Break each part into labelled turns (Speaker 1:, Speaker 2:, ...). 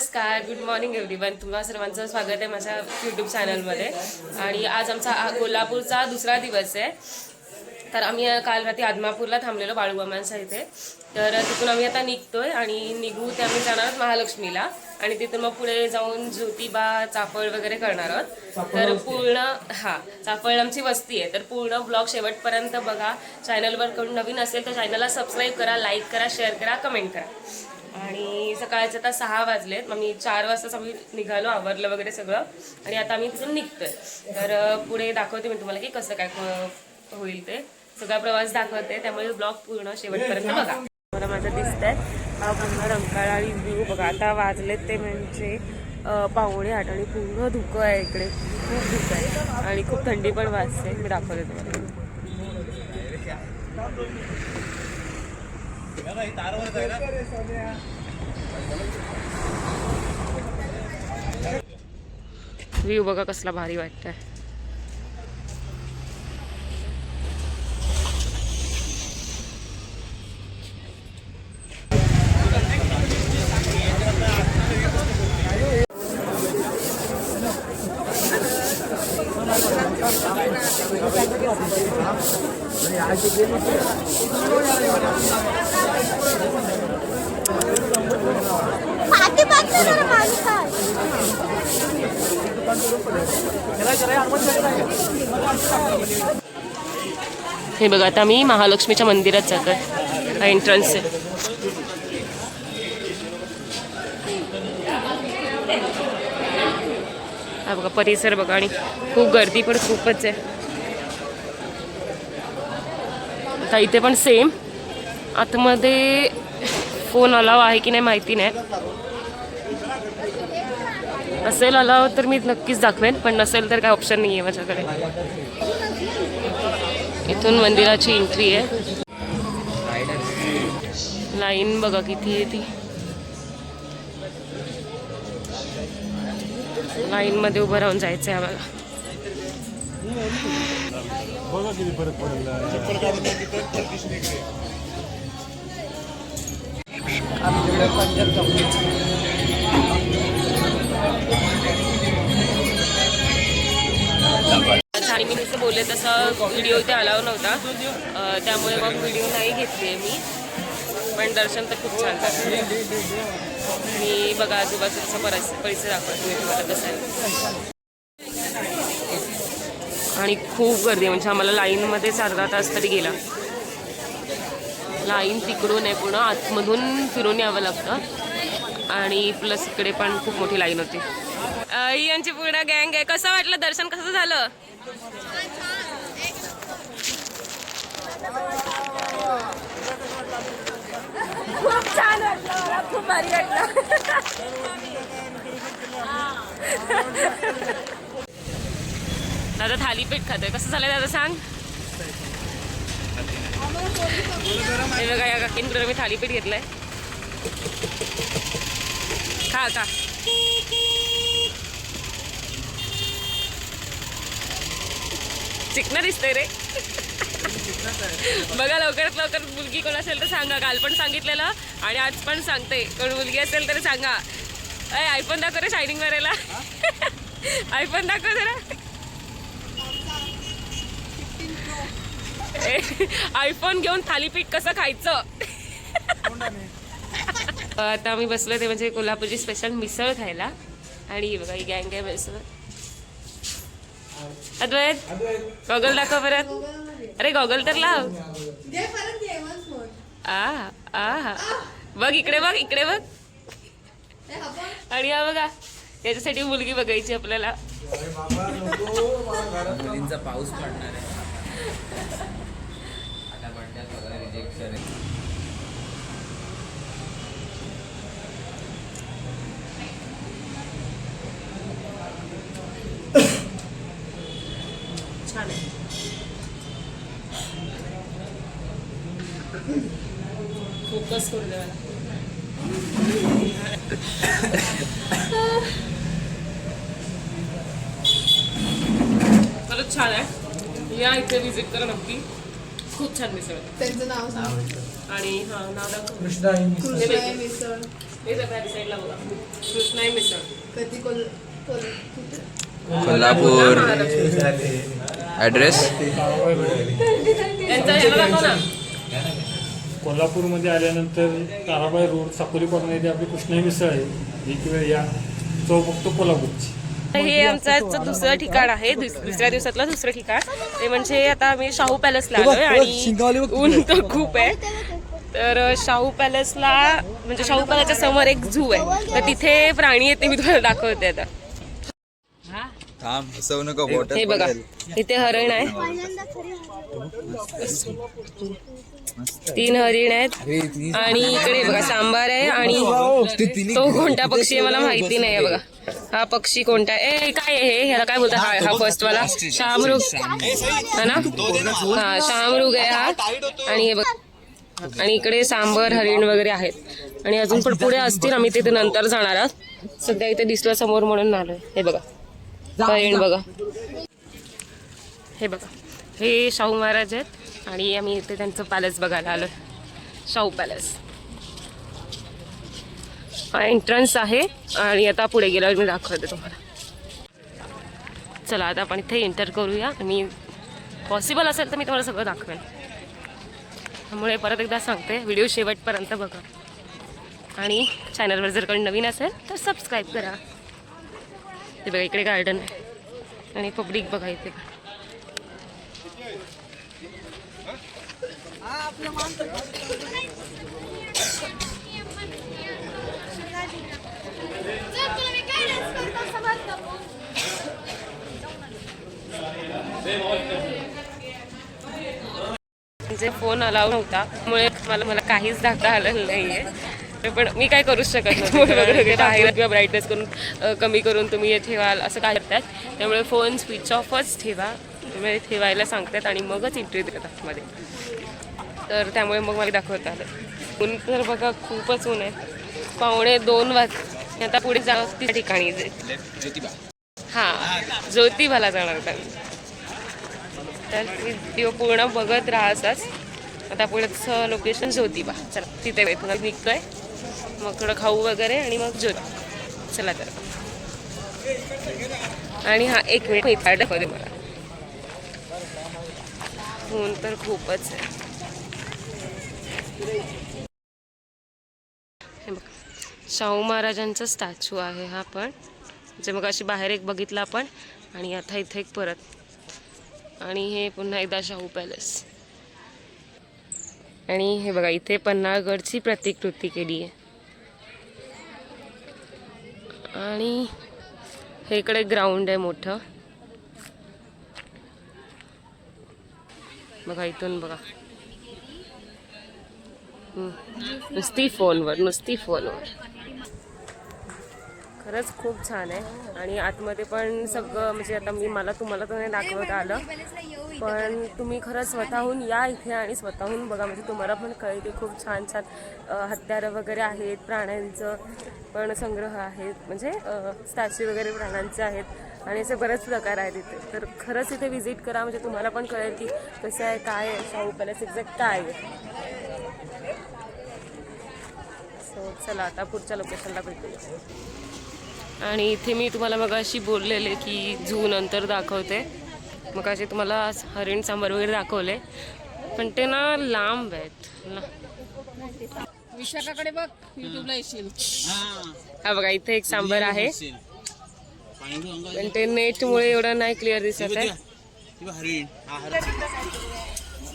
Speaker 1: नमस्कार, good morning everyone. तुम्हा सर्वांचं स्वागत आहे माझ्या यूट्यूब चॅनलमध्ये. आणि आज आमचा कोल्हापूरचा दुसरा दिवस आहे. तर आम्ही काल रात्री आदमापूरला थांबलेलो बाळूमामांच्या इथे. तर तिथून आम्ही आता निघतोय आणि निघू ते आम्ही जाणार महालक्ष्मीला आणि तिथून मग पुढे जाऊन ज्योतिबा चाफळ वगैरे करणार आहोत. तर पूर्ण चाफळ आमची वस्ती आहे. तर पूर्ण ब्लॉग शेवटपर्यंत बघा. चॅनलवर कोण नवीन असेल तर चॅनलला सबस्क्राईब करा, लाईक करा, शेअर करा, कमेंट करा. आणि सकाळचे आता 6 वाजलेत. मग मी 4 वाजताच आम्ही निघालो, आवरलं वगैरे सगळं आणि आता आम्ही तिथून निघतोय. तर पुढे दाखवते मी तुम्हाला की कसं काय होईल ते सगळा प्रवास दाखवते. त्यामुळे ब्लॉग पूर्ण शेवटपर्यंत बघा. मला माझं दिसतंय हा पूर्ण रंकाळा आणि व्ह्यू बघा. आता वाजलेत ते म्हणजे 7:45 आणि पूर्ण धुकं आहे इकडे, खूप धुकं आहे आणि खूप थंडी पण वाजते. मी दाखवते तुम्हाला. व्ह्यू बघा कसला भारी वाटतंय. हे बघा आता मी महालक्ष्मीच्या मंदिरात जातोय. हा एंट्रन्स आहे. हा बघा परिसर बघा आणि खूप गर्दी पण खूपच आहे. आता इथे पण सेम. आतमध्ये फोन अलाव आहे की नाही माहिती नाही. असेल अलाव तर मी नक्कीच दाखवेन, पण नसेल तर काय ऑप्शन नाही आहे माझ्याकडे. इथून मंदिराची एंट्री आहे. लाईन बघा किती आहे ती. लाईन मध्ये उभं राहून जायचंय आम्हाला. आणि मी जसं बोलले तसं व्हिडिओ इथे अलाव नव्हता, त्यामुळे मग व्हिडिओ नाही घेतली मी. पण दर्शन तर खूप छान झालं. मी बघा आजूबाजूचा परिसर दाखवतो मी तुम्हाला कसं आहे. आणि खूप गर्दी म्हणजे आम्हाला लाईनमध्येच अर्धा तास तरी गेला. लाईन तिकडून आहे, पूर्ण आतमधून फिरून यावं लागतं आणि प्लस इकडे पण खूप मोठी लाईन होती. यांची पूर्ण गँग आहे. कसं वाटलं दर्शन, कसं झालं? खूप छान वाटलं मला, खूप भारी वाटलं. दादा थालीपीठ खातोय. कसं झालंय दादा सांग? हे बघा या काकींकडे मी थालीपीठ घेतलंय. खा का. चिकना दिसतंय रे. बघा लवकरात लवकर मुलगी कोण असेल तर सांगा. काल पण सांगितलेलं आणि आज पण सांगते, कोण मुलगी असेल तर सांगा. आयफोन दाखव रे शायनिंग मारायला. आयफोन दाखव जरा. आयफोन घेऊन थालीपीठ कसं खायचं. आता आम्ही बसलो ते म्हणजे कोल्हापूरची स्पेशल मिसळ खायला. आणि बघा ही गँग आहे मिसळ. अद्वैत गॉगल दाखव परत. अरे गॉगल तर लाव. बघ इकडे बघ, इकडे बघ. आणि हा बघा याच्यासाठी मुलगी बघायची आपल्याला.
Speaker 2: मुलींचा पाऊस पडणार आहे आता. बंड्यात वगैरे रिजेक्शन आहे.
Speaker 1: छान आहे. फोकस करू द्या. खरंच छान आहे. या इथे विजिट करा नक्की. खूप छान मिसळ.
Speaker 3: त्यांचं नाव सांग.
Speaker 1: आणि हा नाव दाखव.
Speaker 3: कृष्णा मिसळ.
Speaker 1: हे सगळ्या साईडला बघा कृष्णाई मिसळ
Speaker 2: कोल्हापूर ॲड्रेस
Speaker 1: त्यांचा ह्याला दाखव ना.
Speaker 3: कोल्हापूरमध्ये आल्यानंतर ताराबाई रोड साकोली कॉर्नर येथे आपली कृष्णाई मिसळ आहे. एक वेळ या चव फक्त कोल्हापूरची.
Speaker 1: हे आमचं दुसरं ठिकाण आहे. दुसऱ्या दिवसातलं दुसरं ठिकाण ते म्हणजे आता आम्ही शाहू पॅलेसला आलोय आणि ऊन तर खूप आहे. तर शाहू पॅलेसला म्हणजे शाहू पॅलेसच्या समोर एक झू आहे. तर तिथे प्राणी येते मी तुम्हाला दाखवते आता.
Speaker 2: थांब हसवू नको
Speaker 1: हे बघा इथे हरण आहे. 3 हरिण आहेत आणि इकडे बघा सांबार आहे आणि तो कोणता पक्षी आहे मला माहिती नाही आहे बघा. हा पक्षी कोणता आहे काय आहे ह्याला काय बोलतात हा फर्स्ट वाला शामरुग है ना. हा शामरुग आहे हा. आणि हे बघा आणि इकडे सांबर हरिण वगैरे आहेत आणि अजून पण पुढे असतील. आम्ही तिथे नंतर जाणार आहोत. सध्या इथे दिसलं समोर म्हणून आलोय. हे बघा हरिण बघा. हे बघा हे शाहू महाराज आहेत आणि आम्ही इथे त्यांचं पॅलेस बघायला आलोय. शाहू पॅलेस हा एंट्रन्स आहे आणि आता पुढे गेल्यावर मी दाखवते तुम्हाला. चला आता आपण इथे एंटर करूया. मी पॉसिबल असेल तर मी तुम्हाला सगळं दाखवेन. त्यामुळे परत एकदा सांगते व्हिडिओ शेवटपर्यंत बघा आणि चॅनलवर जर कोणी नवीन असेल तर सबस्क्राईब करा. ते बघा इकडे गार्डन आहे आणि पब्लिक बघा इथे. म्हणजे फोन अलाव नव्हता त्यामुळे मला काहीच दाखवता आलं नाहीये. पण मी काय करूच शकत नाही. बाहेर किंवा ब्राईटनेस करून कमी करून तुम्ही हे ठेवाल असं काय करतात. त्यामुळे फोन स्विच ऑफच ठेवा. म्हणजे ठेवायला सांगतात आणि मगच एंट्री देतात मध्ये. तर त्यामुळे मग मला दाखवता आलं. ऊन तर बघा खूपच ऊन आहे. 1:45 वाजता आता पुढे जाऊ त्या ठिकाणी हां ज्योतिबाला जाणार होता मी. तर व्हिडिओ पूर्ण बघत राहाच. आता पुढचं लोकेशन ज्योतिबा. चला तिथे निघतोय मग थोडं खाऊ वगैरे आणि मग ज्योतिबा. चला तर. आणि हा 1 मिनिट मी दाखवते मला. ऊन तर खूपच आहे. हे बघ शाहू महाराजांचा स्टॅच्यू आहे हा पण. जे मग अशी बाहेर एक बघितला आपण आणि आता इथे एक परत. आणि हे पुन्हा एकदा शाहू पॅलेस. आणि हे बघा इथे पन्हाळगडची प्रतिकृती केली आहे. आणि हे इकडे ग्राउंड आहे मोठं बघा. इथून बघा नुसती फोनवर. खरंच खूप छान आहे. आणि आतमध्ये पण सगळं म्हणजे आता मला तुम्हाला तर नाही दाखवता आलं पण तुम्ही खरंच स्वतःहून या इथे आणि स्वतःहून बघा. म्हणजे तुम्हाला पण कळेल की खूप छान हत्यारं वगैरे आहेत. प्राण्यांचं पण संग्रह आहेत. म्हणजे स्टॅच्यू वगैरे प्राण्यांचे आहेत आणि असे बरेच प्रकार आहेत इथे. तर खरंच इथे व्हिजिट करा म्हणजे तुम्हाला पण कळेल की कसं आहे काय आहे शाहू पॅलेस एक्झॅक्ट काय आहे. सो चला आता पुढच्या लोकेशनला भेटूया. आणि इथे मी तुम्हाला मगाशी बोललेले की झू नंतर दाखवते. मगाशी तुम्हाला हरिण सांबार वगैरे दाखवले पण ते ना लांब आहेत.
Speaker 4: विशाखाकडे बघ युट्यूबला येशील.
Speaker 1: हा बघा इथे एक सांबार आहे पण ते नेटमुळे एवढं नाही क्लिअर दिसत आहे.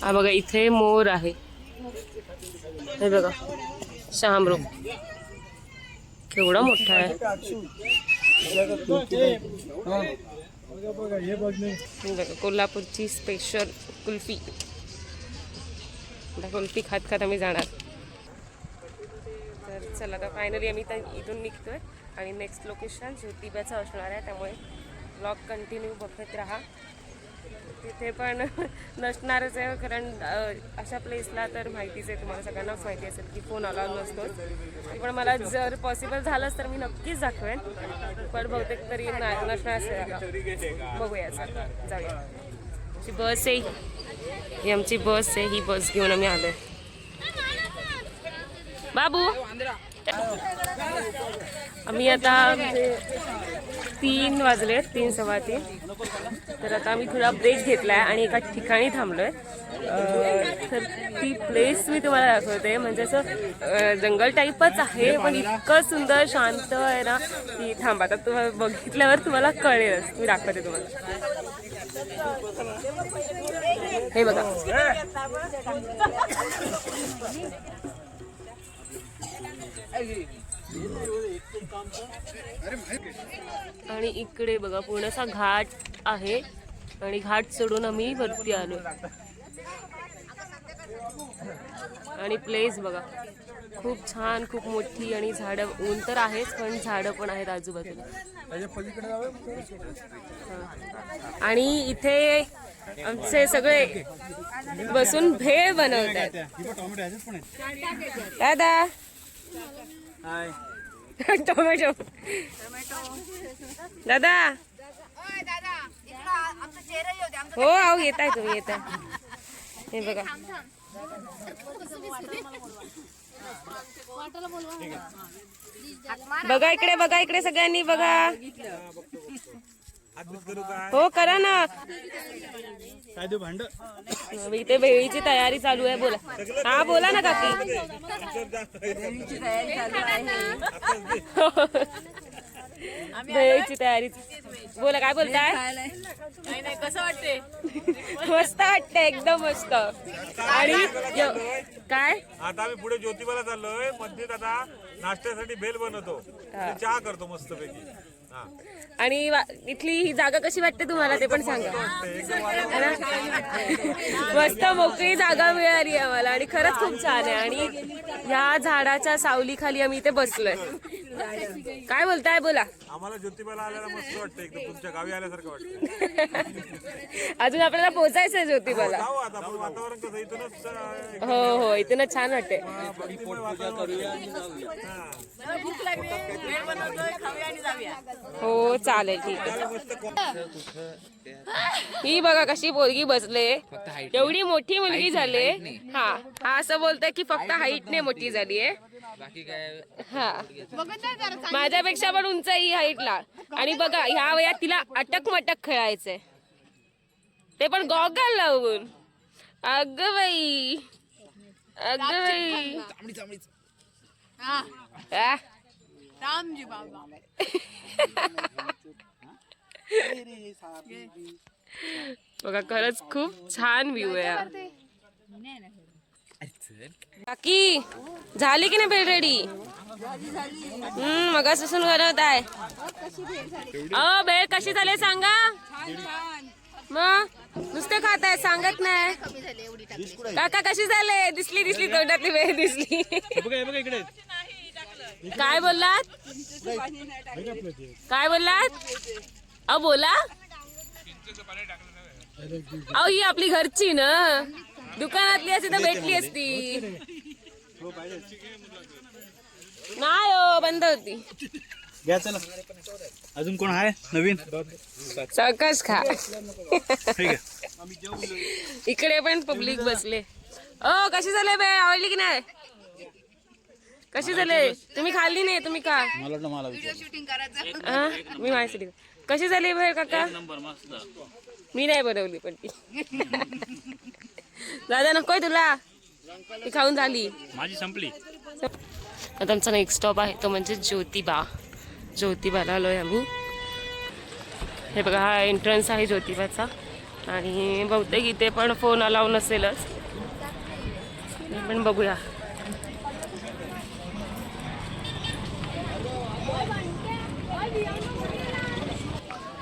Speaker 1: हा बघा इथे मोर आहे. हे बघा शामरुग केवढा मोठा आहे. बघा कोल्हापूरची स्पेशल कुल्फी. कुल्फी खात खात आम्ही जाणार. तर चला आता फायनली आम्ही इथून निघतोय आणि नेक्स्ट लोकेशन ज्योतिबाचं असणार आहे. त्यामुळे ब्लॉग कंटिन्यू बघत राहा. तिथे पण नसणारच आहे कारण अशा प्लेसला तर माहितीच आहे तुम्हाला सगळ्यांनाच माहिती असेल की फोन अलाउड नसतोच. पण मला जर पॉसिबल झालंच तर मी नक्कीच दाखवेन पण बहुतेक तरी नसणार असेल. बघूया जाऊया. ही बस आहे ही आमची बस आहे. ही बस घेऊन आम्ही आलोय. बाबू आम्ही आता म्हणजे 3 वाजले, 3 सव्वा 3. तर आता आम्ही थोडा ब्रेक घेतलाय आणि एका ठिकाणी थांबलोय. तर ती प्लेस मी तुम्हाला दाखवते. म्हणजे असं जंगल टाईपच आहे, पण इतकं सुंदर शांत आहे ना की थांबा, आता तुम्हाला बघितल्यावर तुम्हाला कळेलच. मी दाखवते तुम्हाला. हे बघा, आणि इकडे बघा पूर्णसा घाट आहे आणि घाट सोडून आम्ही वरती आलो. आणि प्लेस बघा खूप छान, खूप मोठी आणि झाडं, ऊन तर आहेच पण झाडं पण आहेत आजूबाजूला. आणि इथे आमचे सगळे बसून भेळ बनवतात. दादा टोमॅटो दादा, हो अहो येताय तुम्ही, येताय. हे बघा, बघा इकडे, बघा इकडे सगळ्यांनी बघा. हो करा ना. इथे भेळीची तयारी चालू आहे. बोला, हा बोला ना काकी. भेळीची तयारी, बोला काय बोलताय.
Speaker 4: कसं वाटते?
Speaker 1: मस्त वाटतंय, एकदम मस्त. आणि काय
Speaker 5: आता आम्ही पुढे ज्योतिबाला चाललोय. मध्ये आता नाश्त्यासाठी भेल बनवतो, चहा करतो मस्त पैकी.
Speaker 1: आणि इथली ही जागा कशी वाटते तुम्हाला ते पण सांगा. मस्त मोकळी जागा मिळाली आम्हाला आणि खरंच खूप छान आहे. आणि ह्या झाडाच्या सावलीखाली आम्ही इथे बसलोय. काय बोलताय, बोला.
Speaker 5: आम्हाला ज्योतिबाला आल्याला मस्त वाटतं, एकदम तुमच्या गावी आल्यासारखं वाटतं.
Speaker 1: अजून आपल्याला पोहोचायचं आहे ज्योतिबाला.
Speaker 5: जाऊ आता, पण वातावरण कसं इथूनच
Speaker 1: हो हो, इथूनच छान वाटते. हो चालेल, ठीक आहे. ही बघा कशी पोरगी बसले, एवढी मोठी मुलगी झाली. हा हा असं बोलतोय की फक्त हाईटने मोठी झालीये. हा, माझ्यापेक्षा पण उंच आहे ही हाईटला. आणि बघा ह्या वयात तिला अटक मटक खेळायचंय, ते पण गॉगल लावून. अगं बाई, अगं बाई.
Speaker 4: रामजी बाबा.
Speaker 1: बघा खरंच खूप छान व्ह्यू आहे. बाकी झाली की नाही भेळ रेडी? मगापासून बनवत आहे. भेळ कशी झाली सांगा. मग नुसते खात आहे, सांगत नाही. काका कशी झाले? दिसली दिसली तोंडातली भेळ दिसली. काय बोललात, काय बोललात? अहो बोला. अहो ही आपली घरची ना, दुकानातली असती तर भेटली असती. नाही हो, बंद होती.
Speaker 6: घ्या चला. अजून कोण आहे नवीन?
Speaker 1: चौकस खा.
Speaker 6: ठीक आहे.
Speaker 1: इकडे पण पब्लिक बसले. ओ कशी झाले बे, आवडली की नाही? कशी झाले? तुम्ही खाल्ली नाही, तुम्ही खा.
Speaker 6: मला वाटलं मला विचार.
Speaker 1: हा, मी माझ्यासाठी. कशी झाली भेळ काका? मी नाही बनवली पण ती. दादा नकोय तुला? ती खाऊन झाली.
Speaker 6: माझी संपली.
Speaker 1: आता आमचा नेक्स्ट स्टॉप आहे तो म्हणजे ज्योतिबा. ज्योतिबाला आलोय आम्ही. हे बघा हा एंट्रन्स आहे ज्योतिबाचा. आणि बहुतेक इथे पण फोन अलाव नसेलच, पण बघूया.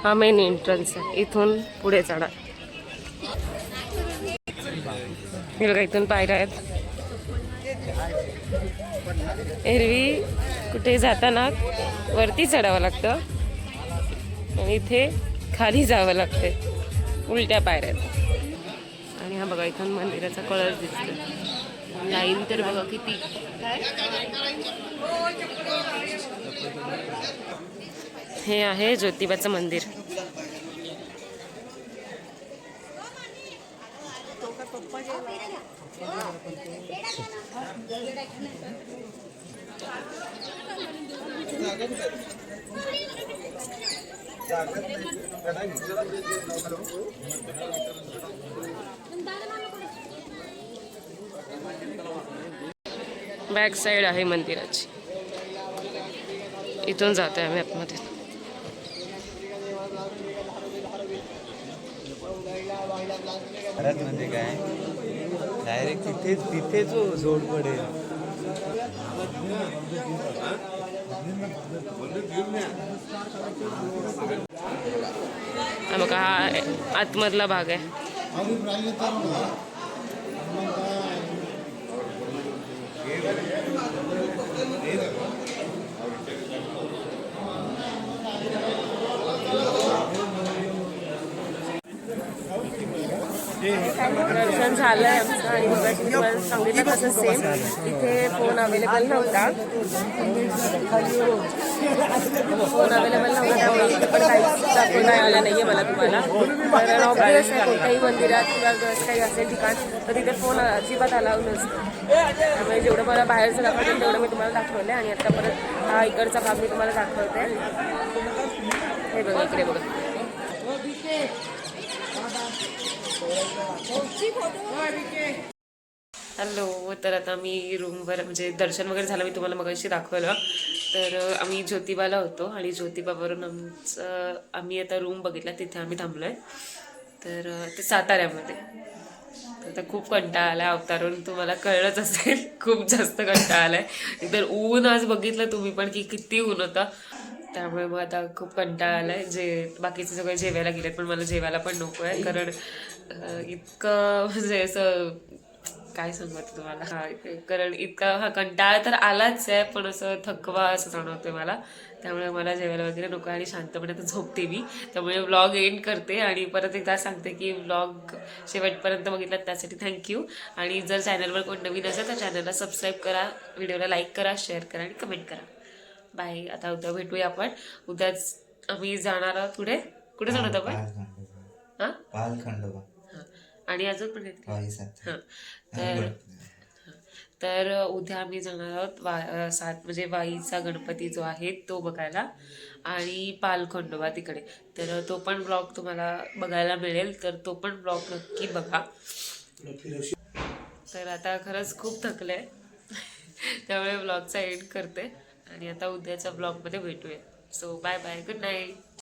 Speaker 1: हा मेन एंट्रन्स आहे, इथून पुढे चढा. हे बघा इथून पायऱ्या आहेत. एरवी कुठे जाताना वरती चढावं लागतं आणि इथे खाली जावं लागतं, उलट्या पायऱ्यात. आणि हा बघा इथून मंदिराचा कळस दिसतो. लाईन तर बघा किती. हे आहे ज्योतिबाचं मंदिर. बॅक साईड आहे मंदिराची. इथून जातोय आम्ही आतमध्ये.
Speaker 2: म्हणजे काय डायरेक्ट तिथेच जोड पडेल.
Speaker 1: हा बघा, हा आतमधला भाग आहे. दर्शन झालंय आमचं आणि मगाशी तुम्हाला सांगितलं तसं सेम इथे फोन अवेलेबल नव्हता. त्यामुळे इथे पण काहीच दाखवता आला नाहीये मला तुम्हाला. कारण ऑब्वियस आहे कोणत्याही मंदिरात किंवा काही असेल ठिकाण तर तिथे फोन अजिबात अलाव नसतो. त्यामुळे जेवढं मला बाहेरचं दाखवतं तेवढं मी तुम्हाला दाखवलं आणि आता परत हा इकडचा भाग मी तुम्हाला दाखवते. हे बघा इकडे बघा. हॅलो. तर आता मी रूमवर म्हणजे दर्शन वगैरे झालं, मी तुम्हाला मगाशी दाखवलं. तर आम्ही ज्योतिबाला होतो आणि ज्योतिबावरून आम्ही आता रूम बघितला, तिथे आम्ही थांबलो आहे. तर ते साताऱ्यामध्ये. तर आता खूप कंटाळा आला आहे अवतारून, तुम्हाला कळलंच असेल. खूप जास्त कंटाळा आला आहे. तर ऊन आज बघितलं तुम्ही पण की किती ऊन होतं. त्यामुळे मग आता खूप कंटाळा आला आहे. बाकीचे सगळे जेवायला गेलेत पण मला जेवायला पण नको आहे. कारण इतकं म्हणजे असं काय सांगत तुम्हाला. कारण इतका कंटाळा तर आलाच आहे पण असं थकवा असं जाणवतोय मला. त्यामुळे मला जेवायला वगैरे नको आणि शांतपणे तर झोपते मी. त्यामुळे व्लॉग एंड करते आणि परत एकदा सांगते की व्लॉग शेवटपर्यंत बघितलात त्यासाठी थँक्यू. आणि जर चॅनलवर कोण नवीन असेल तर चॅनलला सबस्क्राईब करा, व्हिडिओला लाईक करा, शेअर करा आणि कमेंट करा. बाय. आता उद्या भेटूया आपण. उद्याच आम्ही जाणार आहोत. कुठे जाणार आपण? हां,
Speaker 2: पालखंडोबा.
Speaker 1: हां. आणि अजून पण हां. तर उद्या आम्ही जाणार आहोत 7 म्हणजे वाईचा गणपती जो आहे तो बघायला आणि पालखंडोबा तिकडे. तर तो पण ब्लॉग तुम्हाला बघायला मिळेल. तर तो पण ब्लॉग नक्की बघा. तर आता खरंच खूप थकले त्यामुळे ब्लॉगचा एंड करते आणि आता उद्याच्या ब्लॉगमध्ये भेटूया. So bye bye, good night.